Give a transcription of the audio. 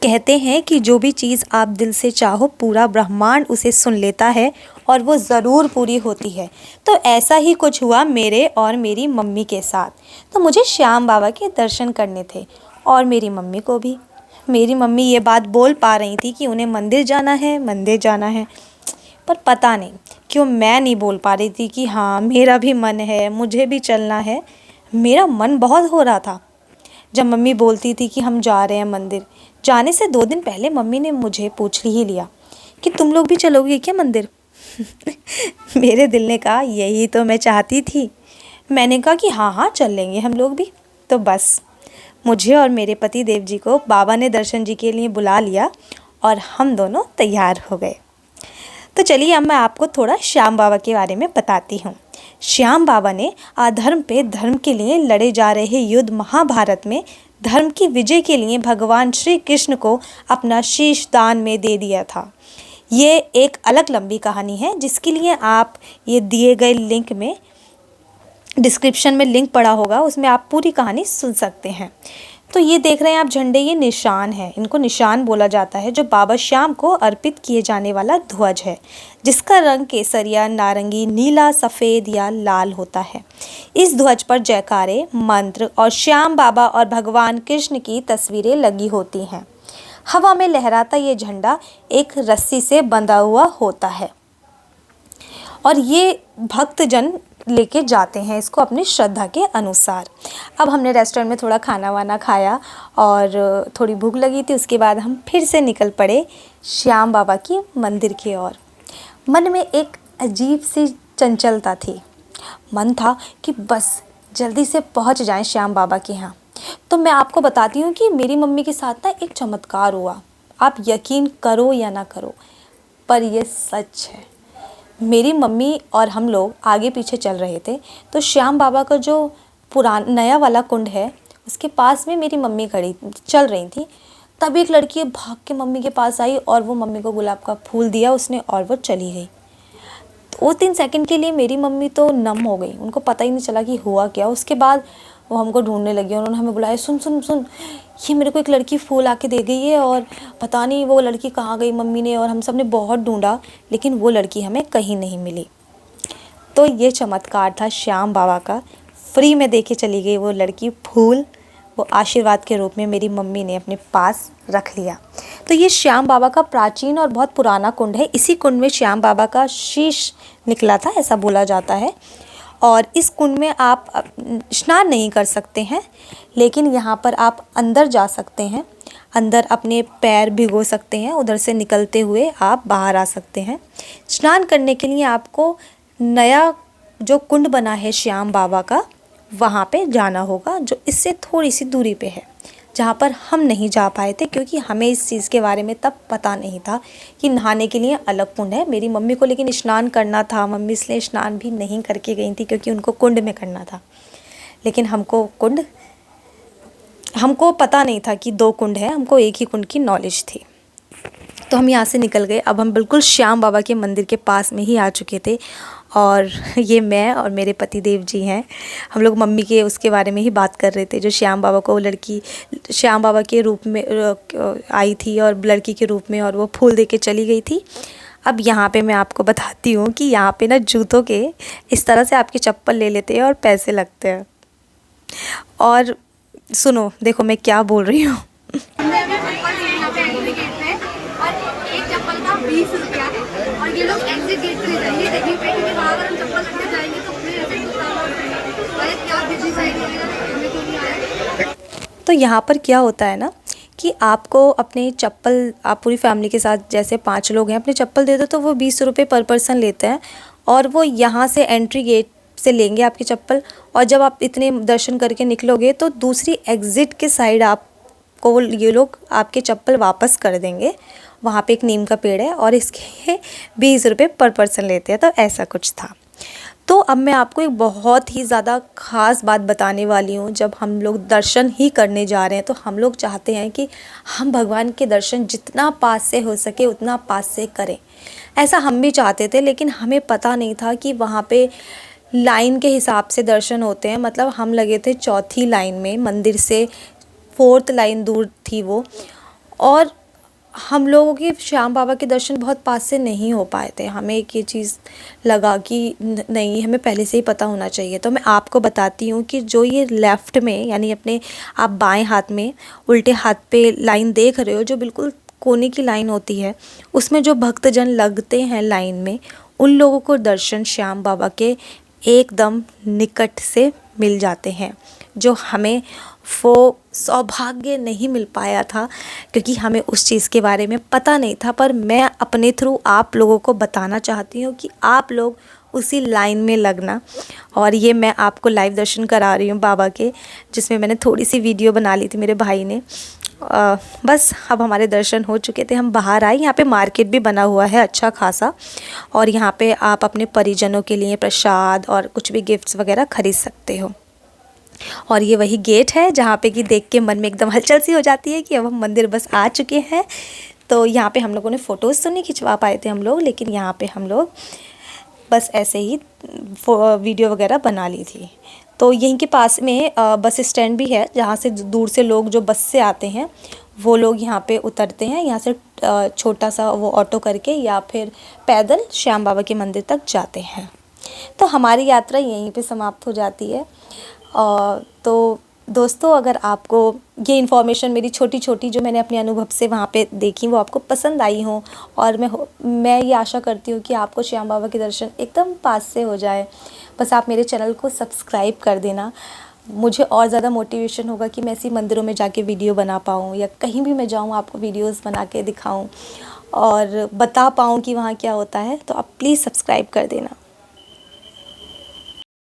कहते हैं कि जो भी चीज़ आप दिल से चाहो पूरा ब्रह्मांड उसे सुन लेता है और वो ज़रूर पूरी होती है। तो ऐसा ही कुछ हुआ मेरे और मेरी मम्मी के साथ। तो मुझे श्याम बाबा के दर्शन करने थे और मेरी मम्मी को भी। मेरी मम्मी ये बात बोल पा रही थी कि उन्हें मंदिर जाना है, मंदिर जाना है। पर पता नहीं क्यों मैं नहीं बोल पा रही थी कि हाँ मेरा भी मन है, मुझे भी चलना है। मेरा मन बहुत हो रहा था जब मम्मी बोलती थी कि हम जा रहे हैं मंदिर। जाने से 2 दिन पहले मम्मी ने मुझे पूछ ही लिया कि तुम लोग भी चलोगे क्या मंदिर? मेरे दिल ने कहा यही तो मैं चाहती थी। मैंने कहा कि हाँ हाँ चल लेंगे हम लोग भी। तो बस मुझे और मेरे पति देव जी को बाबा ने दर्शन जी के लिए बुला लिया और हम दोनों तैयार हो गए। तो चलिए अब मैं आपको थोड़ा श्याम बाबा के बारे में बताती हूँ। श्याम बाबा ने अधर्म पे धर्म के लिए लड़े जा रहे युद्ध महाभारत में धर्म की विजय के लिए भगवान श्री कृष्ण को अपना शीश दान में दे दिया था। ये एक अलग लंबी कहानी है जिसके लिए आप ये दिए गए लिंक में डिस्क्रिप्शन में लिंक पड़ा होगा, उसमें आप पूरी कहानी सुन सकते हैं। तो ये देख रहे हैं आप झंडे, ये निशान है, इनको निशान बोला जाता है, जो बाबा श्याम को अर्पित किए जाने वाला ध्वज है जिसका रंग केसरिया, नारंगी, नीला, सफ़ेद या लाल होता है। इस ध्वज पर जयकारे, मंत्र और श्याम बाबा और भगवान कृष्ण की तस्वीरें लगी होती हैं। हवा में लहराता ये झंडा एक रस्सी से बंधा हुआ होता है और ये भक्तजन लेके जाते हैं इसको अपनी श्रद्धा के अनुसार। अब हमने रेस्टोरेंट में थोड़ा खाना वाना खाया और थोड़ी भूख लगी थी। उसके बाद हम फिर से निकल पड़े श्याम बाबा की मंदिर की ओर। मन में एक अजीब सी चंचलता थी। मन था कि बस जल्दी से पहुंच जाएं श्याम बाबा के यहाँ। तो मैं आपको बताती हूँ कि मेरी मम्मी के साथ ना एक चमत्कार हुआ। आप यकीन करो या ना करो, पर यह सच है। मेरी मम्मी और हम लोग आगे पीछे चल रहे थे, तो श्याम बाबा का जो नया वाला कुंड है उसके पास में मेरी मम्मी खड़ी चल रही थी। तब एक लड़की भाग के मम्मी के पास आई और वो मम्मी को गुलाब का फूल दिया उसने और वो चली गई। 2-3 सेकंड के लिए मेरी मम्मी तो नम हो गई, उनको पता ही नहीं चला कि हुआ क्या। उसके बाद वो हमको ढूंढने लगी, उन्होंने हमें बुलाया, सुन सुन सुन, ये मेरे को एक लड़की फूल आके दे गई है और पता नहीं वो लड़की कहाँ गई मम्मी ने। और हम सब ने बहुत ढूंढा लेकिन वो लड़की हमें कहीं नहीं मिली। तो ये चमत्कार था श्याम बाबा का। फ्री में दे के चली गई वो लड़की फूल, वो आशीर्वाद के रूप में मेरी मम्मी ने अपने पास रख लिया। तो ये श्याम बाबा का प्राचीन और बहुत पुराना कुंड है। इसी कुंड में श्याम बाबा का शीश निकला था, ऐसा बोला जाता है। और इस कुंड में आप स्नान नहीं कर सकते हैं, लेकिन यहाँ पर आप अंदर जा सकते हैं। अंदर अपने पैर भिगो सकते हैं, उधर से निकलते हुए आप बाहर आ सकते हैं। स्नान करने के लिए आपको नया जो कुंड बना है श्याम बाबा का, वहाँ पे जाना होगा, जो इससे थोड़ी सी दूरी पे है, जहाँ पर हम नहीं जा पाए थे क्योंकि हमें इस चीज़ के बारे में तब पता नहीं था कि नहाने के लिए अलग कुंड है। मेरी मम्मी को लेकिन स्नान करना था, मम्मी इसलिए स्नान भी नहीं करके गई थी क्योंकि उनको कुंड में करना था। लेकिन हमको पता नहीं था कि 2 कुंड है, हमको एक ही कुंड की नॉलेज थी। तो हम यहाँ से निकल गए। अब हम बिल्कुल श्याम बाबा के मंदिर के पास में ही आ चुके थे और ये मैं और मेरे पति देव जी हैं। हम लोग मम्मी के उसके बारे में ही बात कर रहे थे, जो श्याम बाबा को लड़की श्याम बाबा के रूप में आई थी और लड़की के रूप में, और वो फूल दे के चली गई थी। अब यहाँ पे मैं आपको बताती हूँ कि यहाँ पे ना जूतों के इस तरह से आपकी चप्पल ले लेते हैं और पैसे लगते हैं। और सुनो, देखो मैं क्या बोल रही हूँ। एक चप्पल का 20 रुपया है और ये लोग एग्जिट गेट पे जाएंगे देखिए पे, क्योंकि वहाँ अगर हम चप्पल लेके जाएंगे तो फिर ऐसे क्या बिजी साइड वगैरह। तो यहाँ पर क्या होता है ना कि आपको अपने चप्पल, आप पूरी फैमिली के साथ जैसे 5 लोग हैं, अपने चप्पल दे दो तो वो 20 रुपये पर पर्सन लेते हैं और वो यहाँ से एंट्री गेट से लेंगे आपकी चप्पल। और जब आप इतने दर्शन करके निकलोगे तो दूसरी एग्ज़िट के साइड आपको ये लोग आपके चप्पल वापस कर देंगे। वहाँ पे एक नीम का पेड़ है और इसके 20 रुपये पर पर्सन लेते हैं। तो ऐसा कुछ था। तो अब मैं आपको एक बहुत ही ज़्यादा ख़ास बात बताने वाली हूँ। जब हम लोग दर्शन ही करने जा रहे हैं तो हम लोग चाहते हैं कि हम भगवान के दर्शन जितना पास से हो सके उतना पास से करें। ऐसा हम भी चाहते थे, लेकिन हमें पता नहीं था कि वहाँ पे लाइन के हिसाब से दर्शन होते हैं। मतलब हम लगे थे 4थी लाइन में, मंदिर से 4th लाइन दूर थी वो। और हम लोगों के श्याम बाबा के दर्शन बहुत पास से नहीं हो पाए थे। हमें एक ये चीज़ लगा कि नहीं, हमें पहले से ही पता होना चाहिए। तो मैं आपको बताती हूँ कि जो ये लेफ़्ट में यानी अपने आप बाएं हाथ में उल्टे हाथ पे लाइन देख रहे हो, जो बिल्कुल कोने की लाइन होती है, उसमें जो भक्तजन लगते हैं लाइन में, उन लोगों को दर्शन श्याम बाबा के एकदम निकट से मिल जाते हैं, जो हमें वो सौभाग्य नहीं मिल पाया था क्योंकि हमें उस चीज़ के बारे में पता नहीं था। पर मैं अपने थ्रू आप लोगों को बताना चाहती हूँ कि आप लोग उसी लाइन में लगना। और ये मैं आपको लाइव दर्शन करा रही हूँ बाबा के, जिसमें मैंने थोड़ी सी वीडियो बना ली थी मेरे भाई ने। बस अब हमारे दर्शन हो चुके थे, हम बाहर आए। यहाँ पे मार्केट भी बना हुआ है अच्छा खासा, और यहाँ पे आप अपने परिजनों के लिए प्रसाद और कुछ भी गिफ्ट्स वगैरह खरीद सकते हो। और ये वही गेट है जहाँ पे कि देख के मन में एकदम हलचल सी हो जाती है कि अब हम मंदिर बस आ चुके हैं। तो यहाँ पे हम लोगों ने फ़ोटोज़ तो नहीं खिंचवा पाए थे हम लोग, लेकिन यहाँ पे हम लोग बस ऐसे ही वीडियो वगैरह बना ली थी। तो यहीं के पास में बस स्टैंड भी है, जहाँ से दूर से लोग जो बस से आते हैं वो लोग यहाँ पे उतरते हैं। यहाँ से छोटा सा वो ऑटो करके या फिर पैदल श्याम बाबा के मंदिर तक जाते हैं। तो हमारी यात्रा यहीं पे समाप्त हो जाती है। तो दोस्तों, अगर आपको ये इन्फॉर्मेशन मेरी छोटी छोटी जो मैंने अपने अनुभव से वहाँ पे देखी वो आपको पसंद आई हो, और मैं ये आशा करती हूँ कि आपको श्याम बाबा के दर्शन एकदम पास से हो जाए। बस आप मेरे चैनल को सब्सक्राइब कर देना, मुझे और ज़्यादा मोटिवेशन होगा कि मैं ऐसी मंदिरों में जाके वीडियो बना पाऊँ, या कहीं भी मैं जाऊँ आपको वीडियोज़ बना के दिखाऊँ और बता पाऊँ कि वहाँ क्या होता है। तो आप प्लीज़ सब्सक्राइब कर देना।